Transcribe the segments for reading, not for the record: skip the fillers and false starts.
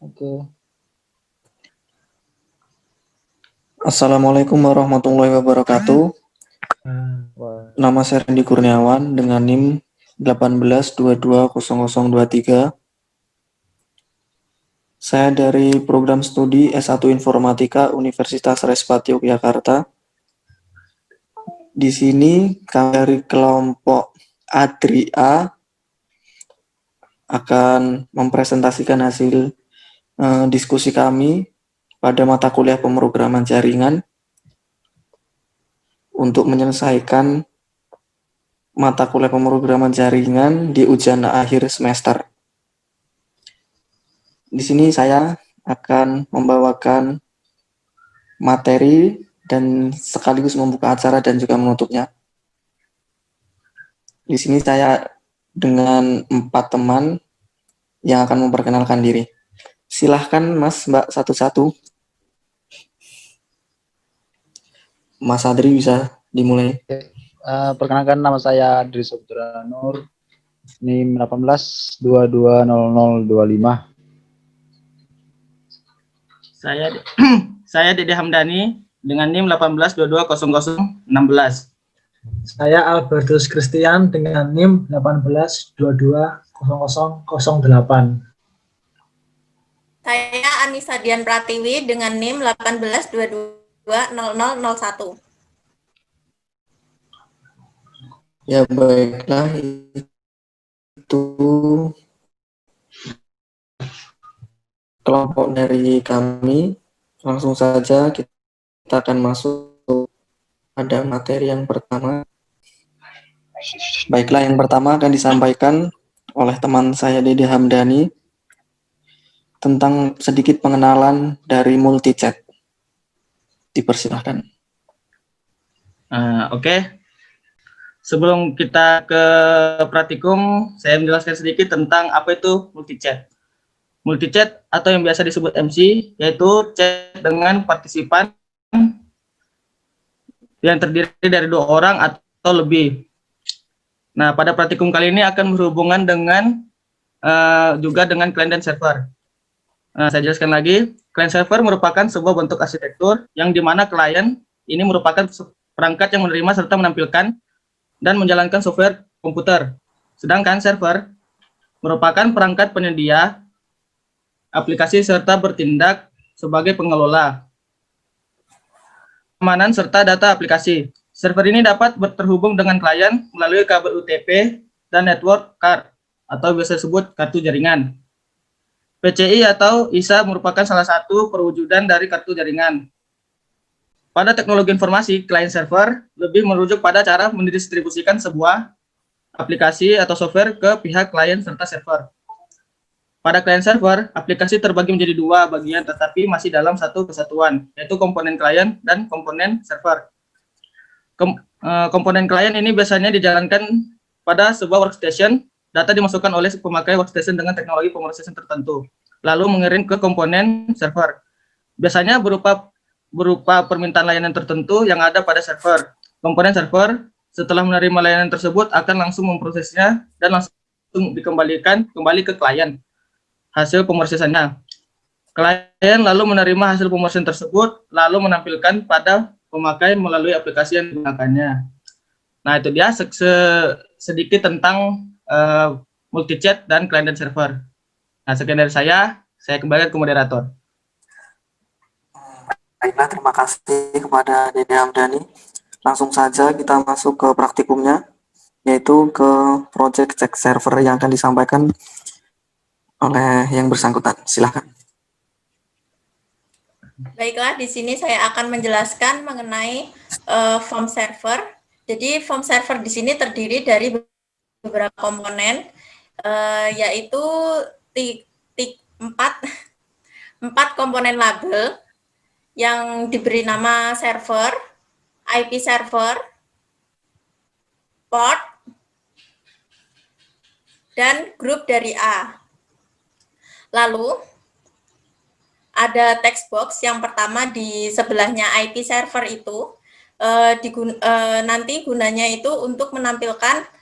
Oke. Assalamualaikum warahmatullahi wabarakatuh. Wah. Nama saya Randy Kurniawan dengan NIM 18220023. Saya dari program studi S1 Informatika Universitas Respati Yogyakarta. Di sini kami dari kelompok ADRI A akan mempresentasikan hasil diskusi kami pada mata kuliah pemrograman jaringan untuk menyelesaikan mata kuliah pemrograman jaringan di ujian akhir semester. Di sini saya akan membawakan materi dan sekaligus membuka acara dan juga menutupnya. Di sini saya dengan 4 teman yang akan memperkenalkan diri. Silahkan Mas, Mbak satu-satu. Mas Adri bisa dimulai. Perkenalkan, nama saya Adri Saputra Nur, NIM 18220025. Saya Dede Hamdani dengan NIM 18220016. Saya Albertus Christian dengan NIM 18220008. Saya Anissa Dian Pratiwi dengan NIM 18220001. Ya baiklah, itu kelompok dari kami. Langsung saja kita akan masuk pada materi yang pertama. Baiklah, yang pertama akan disampaikan oleh teman saya Dede Hamdani tentang sedikit pengenalan dari multichat. Dipersilahkan. Oke. Sebelum kita ke praktikum, saya menjelaskan sedikit tentang apa itu multichat. Multichat atau yang biasa disebut MC, yaitu chat dengan partisipan yang terdiri dari 2 orang atau lebih. Nah, pada praktikum kali ini akan berhubungan dengan juga dengan client dan server. Saya jelaskan lagi, client server merupakan sebuah bentuk arsitektur yang dimana klien ini merupakan perangkat yang menerima serta menampilkan dan menjalankan software komputer. Sedangkan server merupakan perangkat penyedia aplikasi serta bertindak sebagai pengelola keamanan serta data aplikasi. Server ini dapat terhubung dengan klien melalui kabel UTP dan network card atau biasa disebut kartu jaringan. PCI atau ISA merupakan salah satu perwujudan dari kartu jaringan. Pada teknologi informasi, client server lebih merujuk pada cara mendistribusikan sebuah aplikasi atau software ke pihak klien serta server. Pada client server, aplikasi terbagi menjadi 2 bagian tetapi masih dalam satu kesatuan, yaitu komponen klien dan komponen server. Komponen klien ini biasanya dijalankan pada sebuah workstation. Data dimasukkan oleh pemakai workstation dengan teknologi pemrosesan tertentu, lalu mengirim ke komponen server. Biasanya berupa permintaan layanan tertentu yang ada pada server. Komponen server setelah menerima layanan tersebut akan langsung memprosesnya dan langsung dikembalikan kembali ke klien hasil pemrosesannya. Klien lalu menerima hasil pemrosesan tersebut lalu menampilkan pada pemakai melalui aplikasi yang digunakannya. Nah, itu dia sedikit tentang multichat dan client dan server. Nah, sekian dari saya kembalikan ke moderator. Baiklah, terima kasih kepada Dede Hamdani. Langsung saja kita masuk ke praktikumnya, yaitu ke project check server yang akan disampaikan oleh yang bersangkutan. Silahkan. Baiklah, di sini saya akan menjelaskan mengenai form server. Jadi form server di sini terdiri dari beberapa komponen, yaitu 4 komponen label yang diberi nama server, IP server, port, dan grup dari A. Lalu ada text box yang pertama di sebelahnya IP server itu, nanti gunanya itu untuk menampilkan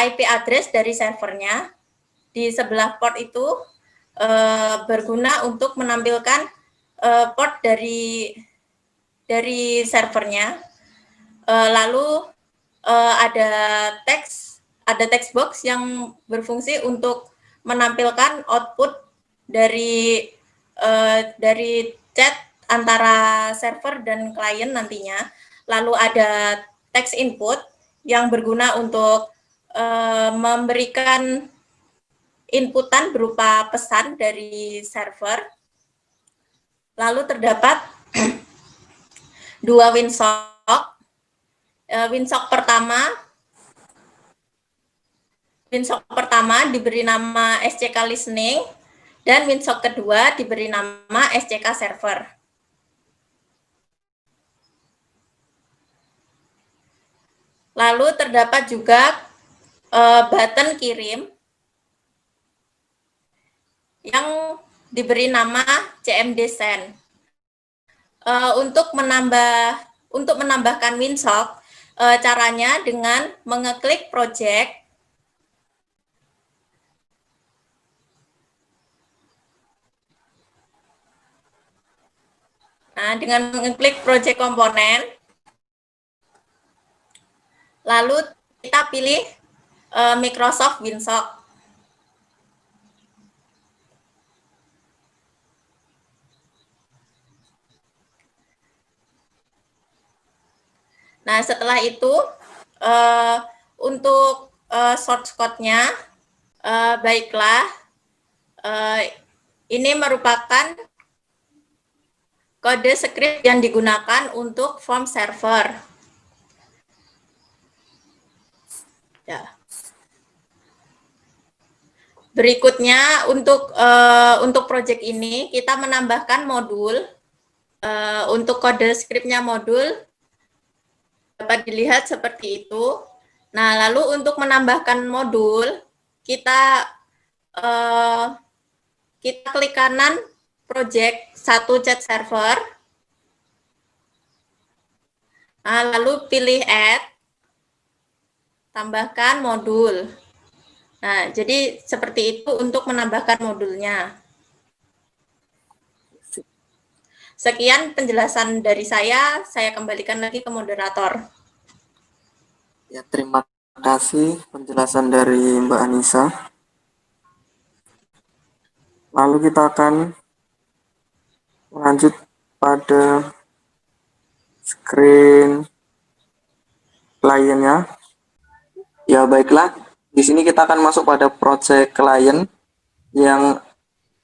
IP address dari servernya. Di sebelah port itu berguna untuk menampilkan port dari servernya. Lalu ada text box yang berfungsi untuk menampilkan output dari chat antara server dan klien nantinya. Lalu ada text input yang berguna untuk memberikan inputan berupa pesan dari server. Lalu terdapat dua WinSock. WinSock pertama diberi nama SCK Listening dan WinSock kedua diberi nama SCK Server. Lalu terdapat juga button kirim yang diberi nama CMD Send. Untuk menambahkan WinSock, caranya dengan mengeklik project, dengan mengeklik project komponen, lalu kita pilih Microsoft WinSock. Nah, setelah itu untuk source code-nya, baiklah, ini merupakan kode script yang digunakan untuk form server. Ya. Berikutnya untuk project ini kita menambahkan modul. Untuk kode scriptnya modul dapat dilihat seperti itu. Nah, lalu untuk menambahkan modul, kita klik kanan project 1 chat server. Nah, lalu pilih add, tambahkan modul. Nah, jadi seperti itu untuk menambahkan modulnya. Sekian penjelasan dari saya kembalikan lagi ke moderator. Ya, terima kasih penjelasan dari Mbak Anissa. Lalu kita akan lanjut pada screen kliennya. Ya, baiklah. Di sini kita akan masuk pada project klien yang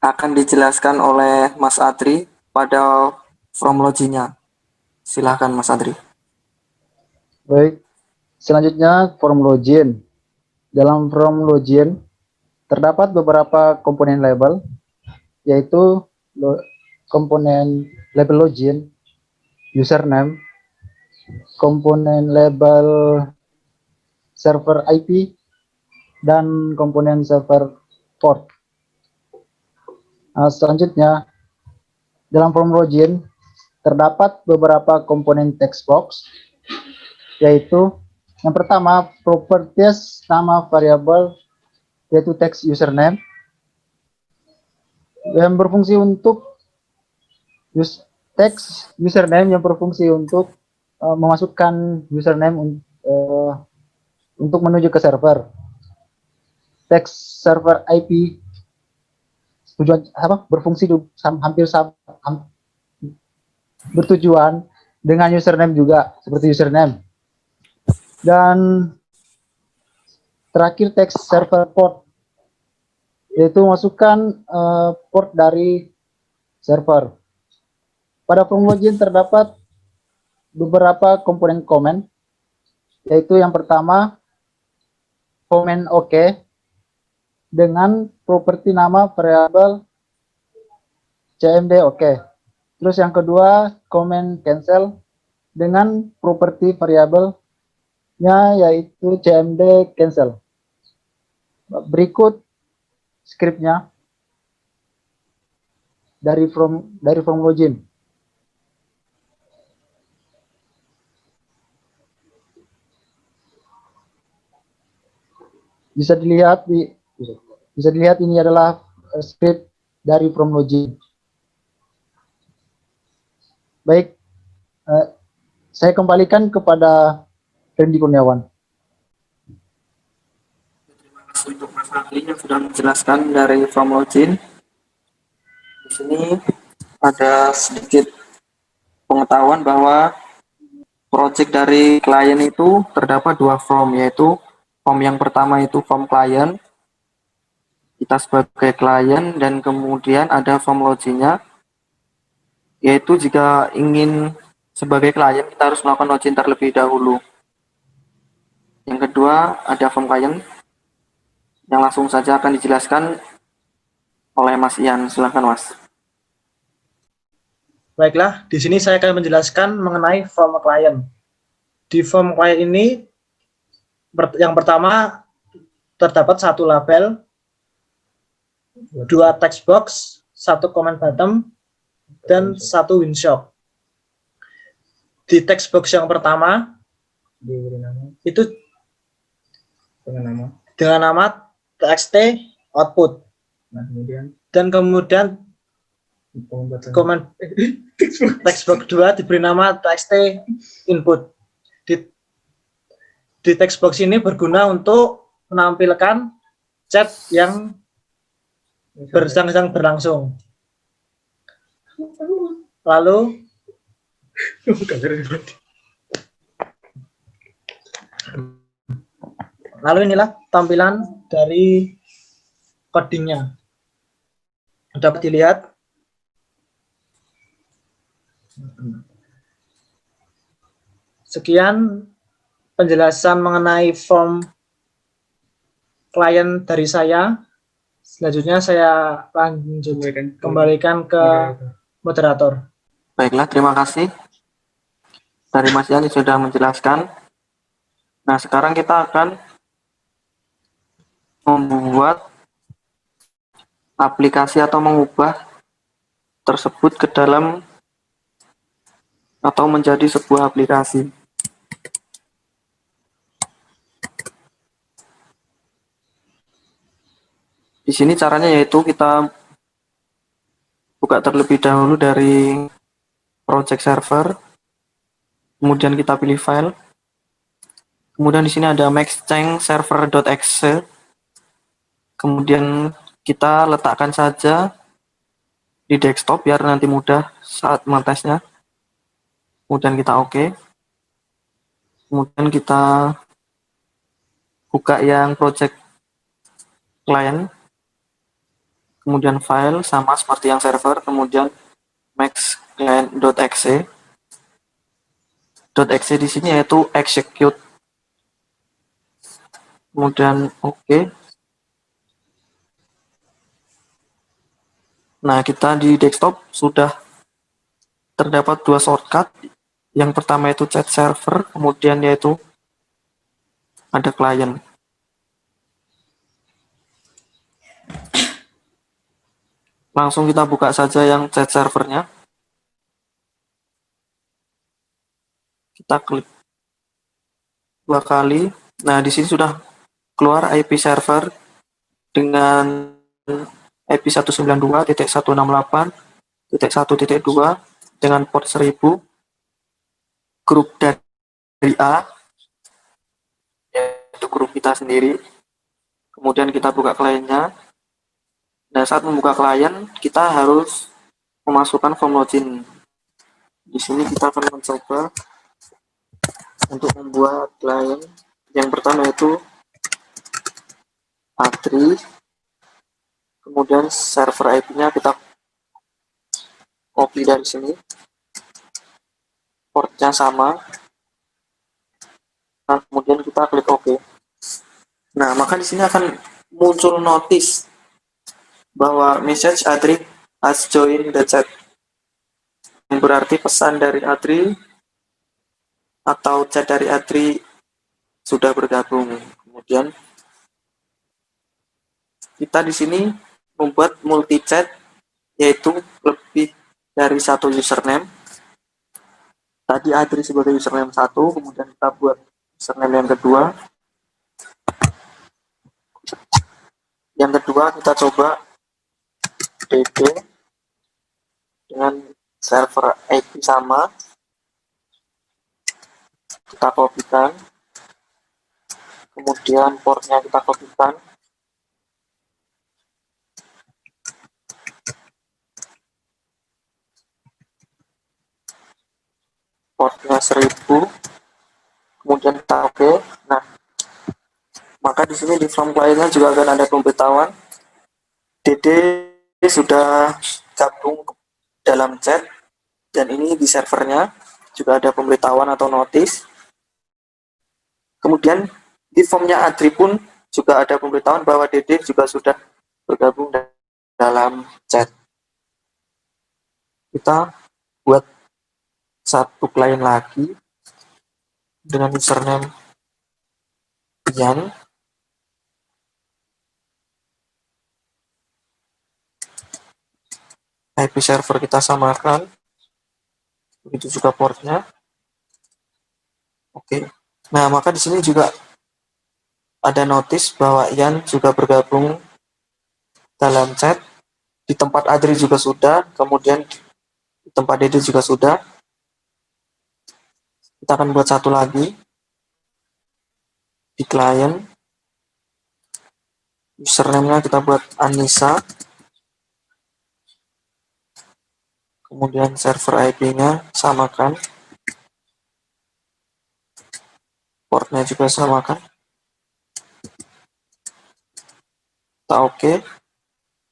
akan dijelaskan oleh Mas Adri pada from login-nya. Silahkan Mas Adri. Baik, selanjutnya form login. Dalam form login terdapat beberapa komponen label, yaitu komponen label login, username, komponen label server IP, dan komponen server port. Selanjutnya, dalam form login terdapat beberapa komponen text box, yaitu yang pertama properties nama variabel, yaitu text username yang berfungsi untuk text username yang berfungsi untuk memasukkan username untuk menuju ke server. Text server IP tujuan berfungsi hampir sama, bertujuan dengan username juga, seperti username. Dan terakhir text server port, yaitu masukkan port dari server. Pada form login terdapat beberapa komponen komen, yaitu yang pertama komen OK dengan properti nama variabel cmd OK. Terus yang kedua komen cancel dengan properti variabelnya yaitu cmd cancel. Berikut scriptnya dari form login. Bisa dilihat ini adalah script dari from login. Baik, saya kembalikan kepada Randy Kurniawan. Terima kasih untuk Mas Ahli yang sudah menjelaskan dari from login. Di sini ada sedikit pengetahuan bahwa project dari klien itu terdapat dua form, yaitu form yang pertama itu form klien, kita sebagai klien, dan kemudian ada form loginnya, yaitu jika ingin sebagai klien kita harus melakukan login terlebih dahulu. Yang kedua ada form klien yang langsung saja akan dijelaskan oleh Mas Ian. Silakan Mas. Baiklah, di sini saya akan menjelaskan mengenai form klien. Di form klien ini, yang pertama terdapat satu label, dua text box, satu comment bottom, dan satu winshop. Di text box yang pertama itu dengan nama txt output, dan kemudian comment text box 2 diberi nama txt input. Di text box ini berguna untuk menampilkan chat yang sedang berlangsung. Lalu inilah tampilan dari codingnya. Dapat dilihat. Sekian penjelasan mengenai form klien dari saya. Selanjutnya saya kembalikan ke moderator. Baiklah, terima kasih dari Mas Ian yang sudah menjelaskan. Nah, sekarang kita akan membuat aplikasi atau mengubah tersebut ke dalam atau menjadi sebuah aplikasi. Di sini caranya yaitu kita buka terlebih dahulu dari project server, kemudian kita pilih file, kemudian di sini ada maxchange server.exe, kemudian kita letakkan saja di desktop biar nanti mudah saat mentesnya. Kemudian kita oke. Kemudian kita buka yang project client, kemudian file sama seperti yang server, kemudian max-client.exe. .exe di sini yaitu execute. Kemudian oke. Nah, kita di desktop sudah terdapat dua shortcut. Yang pertama itu chat server, kemudian yaitu ada client. Langsung kita buka saja yang chat servernya. Kita klik dua kali. Nah, di sini sudah keluar IP server dengan IP 192.168.1.2 dengan port 1000, grup dari A, yaitu grup kita sendiri. Kemudian kita buka kliennya. Nah, saat membuka klien, kita harus memasukkan form login. Di sini kita akan mencoba untuk membuat klien. Yang pertama itu A3, kemudian server IP-nya kita copy dari sini, portnya sama. Nah, kemudian kita klik OK. Nah, maka di sini akan muncul notice bahwa message A3 has joined the chat, yang berarti pesan dari A3 atau chat dari A3 sudah bergabung. Kemudian kita di sini membuat multi chat, yaitu lebih dari satu username. Tadi A3 sebagai username 1, kemudian kita buat username yang kedua. Yang kedua kita coba DD dengan server IP sama, kita kopikan, kemudian portnya kita kopikan, portnya 1000, kemudian kita oke. Nah, maka di sini di form client juga akan ada pemberitahuan DD sudah gabung dalam chat, dan ini di servernya juga ada pemberitahuan atau notice. Kemudian di formnya Adri pun juga ada pemberitahuan bahwa DD juga sudah bergabung dalam chat. Kita buat satu klien lagi dengan username Ian. IP server kita samakan, begitu juga portnya. Oke. Nah, maka di sini juga ada notice bahwa Ian juga bergabung dalam chat. Di tempat Adri juga sudah, kemudian di tempat Dede juga sudah. Kita akan buat satu lagi di klien. Username-nya kita buat Anissa. Kemudian server IP-nya samakan. Portnya juga samakan. Kita oke.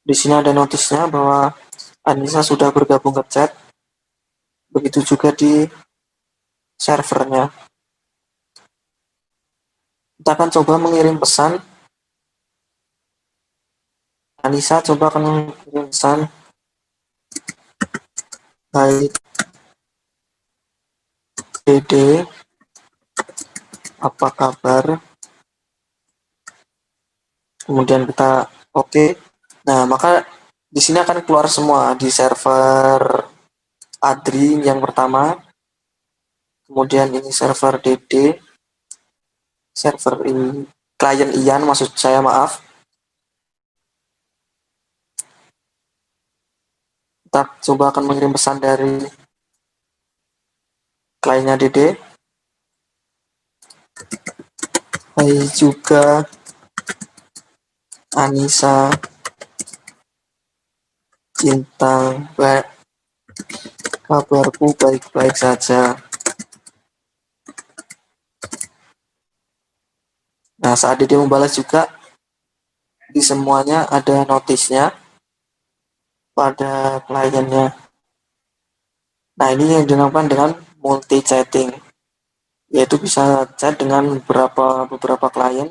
Di sini ada notisnya bahwa Anissa sudah bergabung ke chat. Begitu juga di servernya. Kita akan coba mengirim pesan. Anissa coba akan mengirim pesan. Hai Dede, apa kabar? Kemudian kita oke. Nah, maka di sini akan keluar semua di server Adri yang pertama, kemudian ini server DD, server ini klien Ian, maksud saya, maaf. Kita coba akan mengirim pesan dari kliennya DD. Hai juga Anissa, cinta, kabarku baik-baik saja. Nah, saat DD membalas juga, di semuanya ada notisnya pada kliennya. Nah, ini yang dinamakan dengan multi chatting, yaitu bisa chat dengan beberapa klien.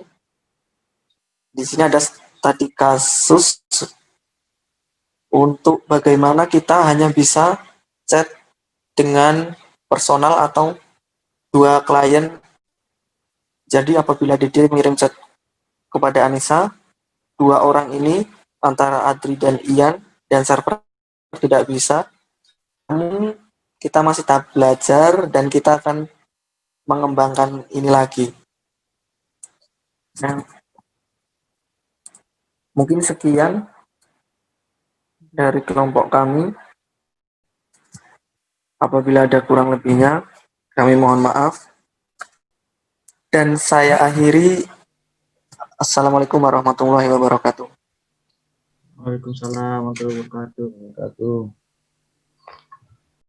Di sini ada tadi kasus untuk bagaimana kita hanya bisa chat dengan personal atau dua klien. Jadi apabila Dede mengirim chat kepada Anissa, dua orang ini antara Adri dan Ian dan server tidak bisa. Namun kita masih tahap belajar dan kita akan mengembangkan ini lagi. Nah, mungkin sekian dari kelompok kami. Apabila ada kurang lebihnya, kami mohon maaf. Dan saya akhiri. Assalamualaikum warahmatullahi wabarakatuh. Waalaikumsalam warahmatullahi wabarakatuh.